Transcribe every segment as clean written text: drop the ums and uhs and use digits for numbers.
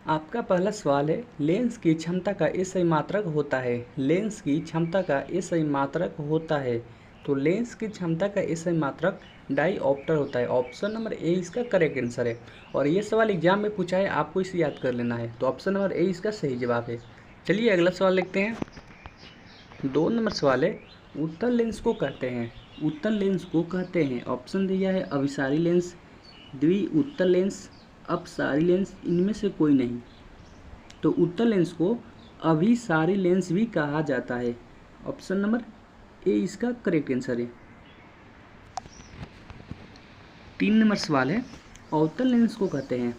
आपका पहला सवाल है, लेंस की क्षमता का एसआई मात्रक होता है। लेंस की क्षमता का एसआई मात्रक होता है। तो लेंस की क्षमता का एसआई मात्रक डाईऑप्टर होता है। ऑप्शन नंबर ए इसका करेक्ट आंसर है। और ये सवाल एग्जाम में पूछा है, आपको इसे याद कर लेना है। तो ऑप्शन नंबर ए इसका सही जवाब है। चलिए अगला सवाल देखते हैं। 2 नंबर सवाल है, उत्तल लेंस को कहते हैं। उत्तल लेंस को कहते हैं। ऑप्शन दिया है अभिसारी लेंस, द्वि उत्तल लेंस, अपसारी लेंस, इनमें से कोई नहीं। तो उत्तल लेंस को अभिसारी लेंस भी कहा जाता है। ऑप्शन नंबर ए इसका करेक्ट आंसर है। 3 नंबर सवाल है, अवतल लेंस को कहते हैं।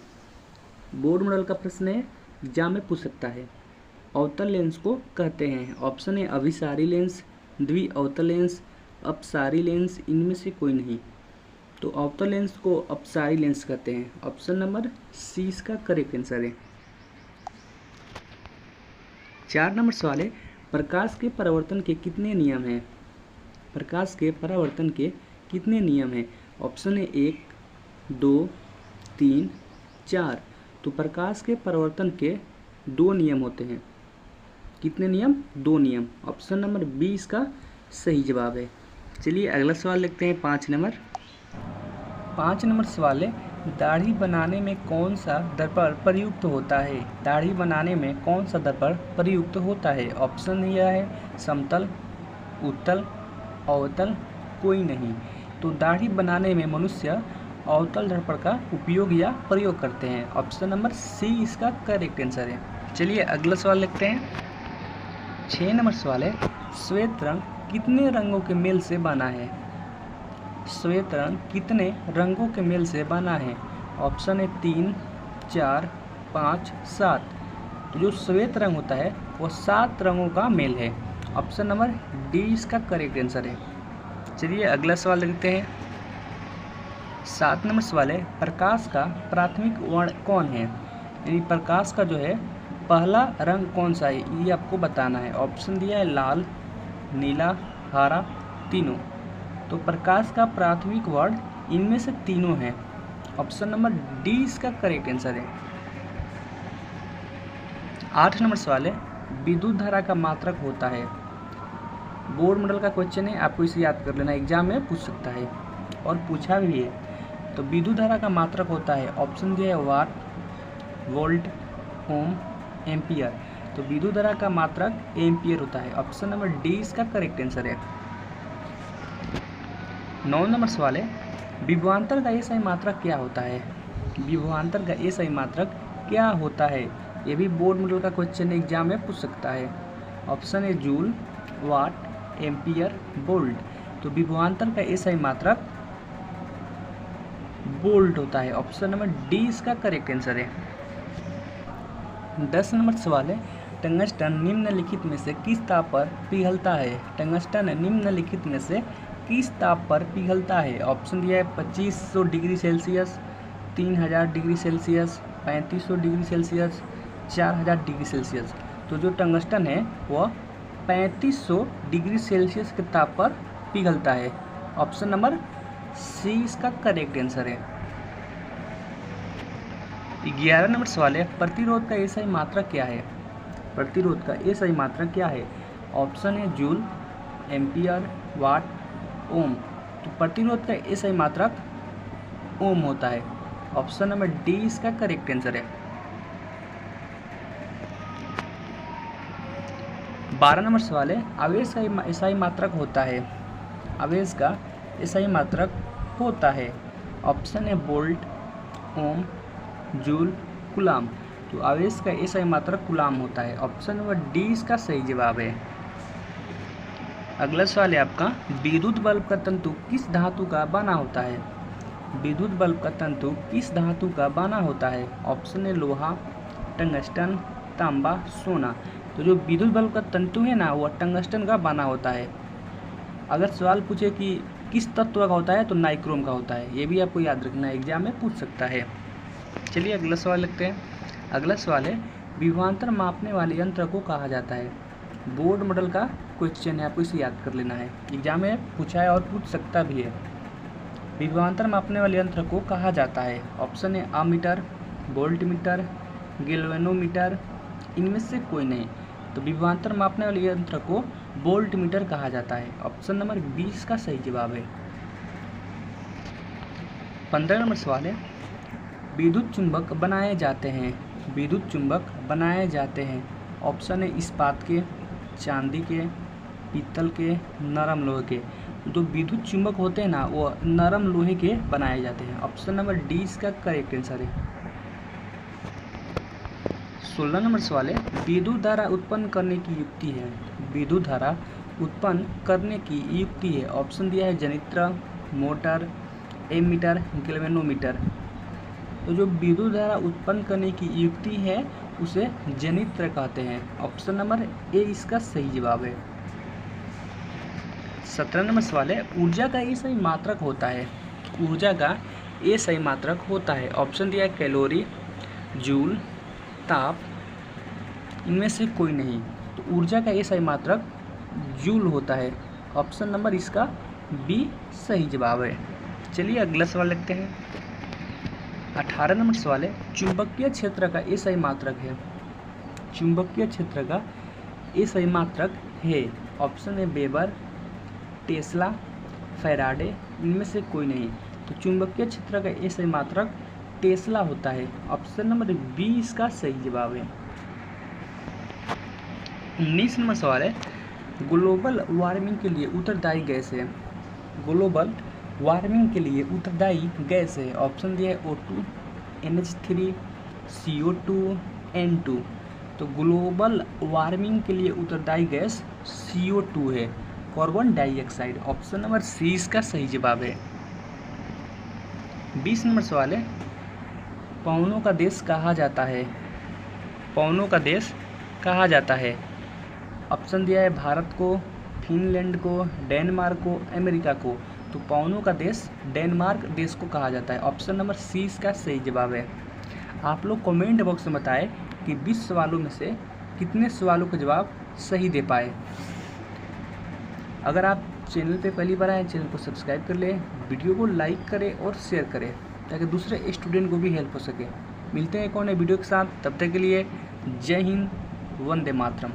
बोर्ड मॉडल का प्रश्न है, एग्जाम में पूछ सकता है। अवतल लेंस को कहते हैं। ऑप्शन है अभिसारी लेंस, द्वि अवतल लेंस, अपसारी लेंस, इनमें से कोई नहीं। तो अवतल लेंस को अपसारी लेंस कहते हैं। ऑप्शन नंबर सी इसका करेक्ट आंसर है। 4 नंबर सवाल है, प्रकाश के परावर्तन के कितने नियम हैं। प्रकाश के परावर्तन के कितने नियम हैं। ऑप्शन है 1, 2, 3, 4। तो प्रकाश के परावर्तन के 2 नियम होते हैं। कितने नियम। 2 नियम। ऑप्शन नंबर बी इसका सही जवाब है। चलिए अगला सवाल लिखते हैं। 5 नंबर सवाल है, दाढ़ी बनाने में कौन सा दर्पण प्रयुक्त होता है। दाढ़ी बनाने में कौन सा दर्पण प्रयुक्त होता है। ऑप्शन यह है समतल, उत्तल, अवतल, कोई नहीं। तो दाढ़ी बनाने में मनुष्य अवतल दर्पण का उपयोग या प्रयोग करते हैं। ऑप्शन नंबर सी इसका करेक्ट आंसर है। चलिए अगला सवाल लिखते हैं। 6 नंबर सवाल है, श्वेत रंग कितने रंगों के मेल से बना है। श्वेत रंग कितने रंगों के मेल से बना है। ऑप्शन है 3, 4, 5, 7। तो जो श्वेत रंग होता है वो 7 रंगों का मेल है। ऑप्शन नंबर डी इसका करेक्ट आंसर है। चलिए अगला सवाल देखते हैं। 7 नंबर सवाल है, प्रकाश का प्राथमिक वर्ण कौन है। यानी प्रकाश का जो है पहला रंग कौन सा है, ये आपको बताना है। ऑप्शन दिया है लाल, नीला, हरा, तीनों। तो प्रकाश का प्राथमिक वर्ण इनमें से तीनों हैं। ऑप्शन नंबर डी इसका करेक्ट आंसर है। 8 नंबर सवाल है, विद्युत धारा का मात्रक होता है। बोर्ड मॉडल का क्वेश्चन है, आपको इसे याद कर लेना, एग्जाम में पूछ सकता है और पूछा भी है। तो विद्युत धारा का मात्रक होता है। ऑप्शन दिया है वाट, वोल्ट, ओम, एम्पियर। तो विद्युत धारा का मात्रक एम्पियर होता है। ऑप्शन नंबर डी इसका करेक्ट आंसर है। 9 नंबर सवाल है, विभवांतर का एसआई मात्रक क्या होता है। विभवांतर का एसआई मात्रक क्या होता है। ये भी बोर्ड मॉडल का क्वेश्चन एग्जाम में पूछ सकता है। ऑप्शन है जूल, वाट, एम्पियर, वोल्ट। तो विभवांतर का एसआई मात्रक वोल्ट होता है। ऑप्शन नंबर डी इसका करेक्ट आंसर है। 10 नंबर सवाल है, टंगस्टन निम्नलिखित में से किस ताप पर पिघलता है। टंगस्टन निम्नलिखित में से किस ताप पर पिघलता है। ऑप्शन दिया है 2500 degree Celsius, 3000 degree Celsius, 3500 degree Celsius, 4000 degree Celsius. तो जो टंगस्टन है वह 3500 डिग्री सेल्सियस के ताप पर पिघलता है। ऑप्शन नंबर सी इसका करेक्ट आंसर है। 11 नंबर सवाल है, प्रतिरोध का एसआई मात्रक क्या है। प्रतिरोध का एसआई मात्रक क्या है। ऑप्शन है जूल, एम्पियर, वाट, ओम। तो प्रतिरोध का एसआई मात्रक ओम होता है। ऑप्शन नंबर डी इसका करेक्ट आंसर है। 12 नंबर सवाल है, आवेश का एसआई मात्रक होता है। आवेश का एसआई मात्रक होता है। ऑप्शन है वोल्ट, ओम, जूल, कूलाम। तो आवेश का एसआई मात्रक कूलाम होता है। ऑप्शन नंबर डी इसका सही जवाब है। अगला सवाल है आपका, विद्युत बल्ब का तंतु किस धातु का बना होता है। विद्युत बल्ब का तंतु किस धातु का बना होता है। ऑप्शन है लोहा, टंगस्टन, तांबा, सोना। तो जो विद्युत बल्ब का तंतु है ना वह टंगस्टन का बना होता है। अगर सवाल पूछे कि किस तत्व का होता है तो नाइक्रोम का होता है। ये भी आपको याद रखना है, एग्जाम में पूछ सकता है। चलिए अगला सवाल लिखते हैं। अगला सवाल है, विभवांतर मापने वाले यंत्र को कहा जाता है। बोर्ड मॉडल का क्वेश्चन है, आपको इसे याद कर लेना है, एग्जाम में पूछा है और पूछ सकता भी है। विभवांतर मापने वाले यंत्र को कहा जाता है। ऑप्शन है अमीटर, वोल्टमीटर, गैल्वेनोमीटर, इनमें से कोई नहीं। तो विभवांतर मापने वाले यंत्र को वोल्ट मीटर कहा जाता है। ऑप्शन नंबर 20 का सही जवाब है। 15 नंबर सवाल है, विद्युत चुंबक बनाए जाते हैं। विद्युत चुंबक बनाए जाते हैं। ऑप्शन है इस्पात के, चांदी के, पीतल के, नरम लोहे के। जो विद्युत चुंबक होते हैं ना, वो नरम लोहे के बनाए जाते हैं। ऑप्शन नंबर डी इसका करेक्ट आंसर है। 16 नंबर सवाल है, विद्युत धारा उत्पन्न करने की युक्ति है। विद्युत धारा उत्पन्न करने की युक्ति है। ऑप्शन दिया है जनित्र, मोटर, एमीटर, गैल्वेनोमीटर। तो जो विद्युत धारा उत्पन्न करने की युक्ति है उसे जनित्र कहते हैं। ऑप्शन नंबर ए इसका सही जवाब है। 17 नंबर सवाल है, ऊर्जा का ए सही मात्रक होता है। ऊर्जा का ए सही मात्रक होता है। ऑप्शन दिया है कैलोरी, जूल, ताप, इनमें से कोई नहीं। तो ऊर्जा का ए सही मात्रक जूल होता है। ऑप्शन नंबर इसका बी सही जवाब है। चलिए अगला सवाल लिखते हैं। 18 नंबर सवाल है, चुंबकीय क्षेत्र का ए सही मात्रक है। चुंबकीय क्षेत्र का ए सही मात्रक है। ऑप्शन है वेबर, टेस्ला, फैराडे, इनमें से कोई नहीं। तो चुंबकीय क्षेत्र का ए सही मात्रक टेस्ला होता है। ऑप्शन नंबर बी इसका सही जवाब है। 19 नंबर सवाल है, ग्लोबल वार्मिंग के लिए उत्तरदायी गैस है। ग्लोबल वार्मिंग के लिए उत्तरदायी गैस है। ऑप्शन दिया है O2, NH3, CO2, N2। तो ग्लोबल वार्मिंग के लिए उत्तरदायी गैस CO2 है, carbon dioxide. Option number C इसका सही जवाब है। 20 नंबर सवाल है, पवनों का देश कहा जाता है। पवनों का देश कहा जाता है। ऑप्शन दिया है भारत को, फिनलैंड को, डेनमार्क को, अमेरिका को। तो पवनों का देश डेनमार्क देश को कहा जाता है। ऑप्शन नंबर सी इसका सही जवाब है। आप लोग कमेंट बॉक्स में बताएं कि 20 सवालों में से कितने सवालों का जवाब सही दे पाए। अगर आप चैनल पे पहली बार आए, चैनल को सब्सक्राइब कर लें, वीडियो को लाइक करें और शेयर करें ताकि दूसरे स्टूडेंट को भी हेल्प हो सके। मिलते हैं एक और नए वीडियो के साथ, तब तक के लिए जय हिंद, वंदे मातरम।